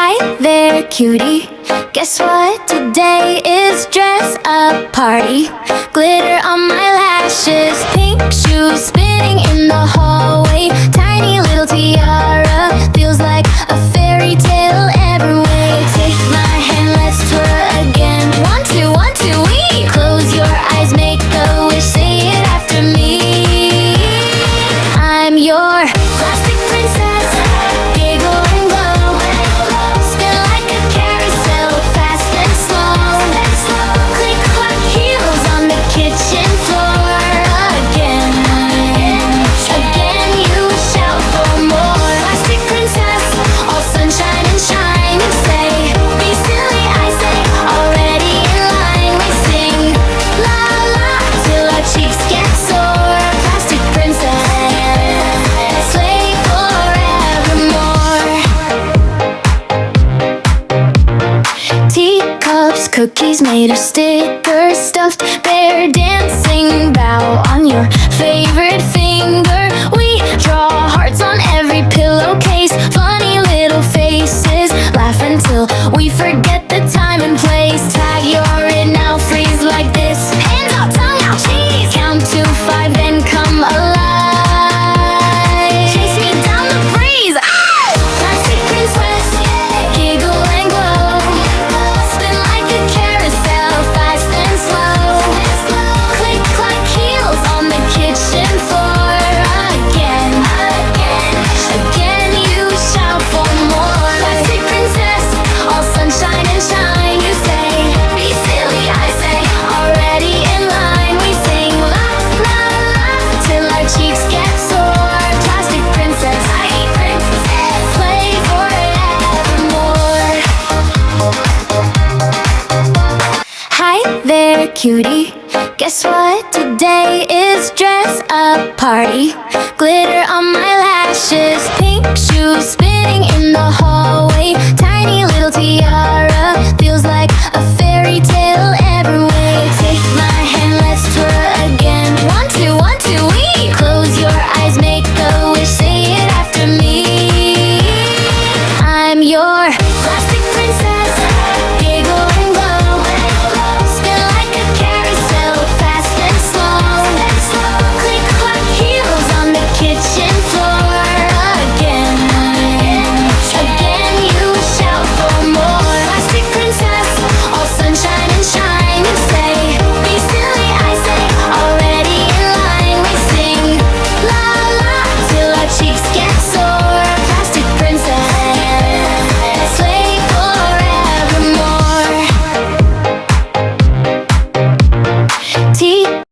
Hi there, cutie. Guess what? Today is dress up party. Glitter on my lashes, pink shoes spinning in the hallway. Tiny little tiara feels like a fairy tale every way. Take my hand, let's twirl again. 1, 2, 1, 2, we close your eyes, make a wish, say it after me. I'm your plastic princess. Giggle and glow, spin like a carousel, fast and slow. Click clack heels on the kitchen floor. Again, again you shout for more. Plastic princess, all sunshine and shine. You say, be silly, I say, already in line. We sing la la till our cheeks get sore. Plastic princess, slay forevermore. Teacups, cookies made of stickers, stuffed bear dancing, bow on your favorite finger. We draw hearts on every pillowcase, funny little faces, laugh until we forget the time and place. Tag, you're it now, freeze like this. Hands up, tongue out, cheese. Count to 5, then come alive. Chase me down the breeze. Ah! Plastic princess, giggle and glow. Spin like a carousel, fast and slow. Click clack heels on the kitchen floor. Again, again you shout for more. Plastic princess, all sunshine and shine. You say, be silly, I say, already in line. We sing la la la till our cheeks get sore. Plastic princess, play forevermore. Hi there, cutie. Guess what? Today is dress up party. Glitter on my lashes, pink shoes spinning in the hallway. Tiny little tiara feels like a fairy tale every way. Take my hand, let's twirl again. 1, 2, 1, 2, we close your eyes, make a wish, say it after me. I'm your plastic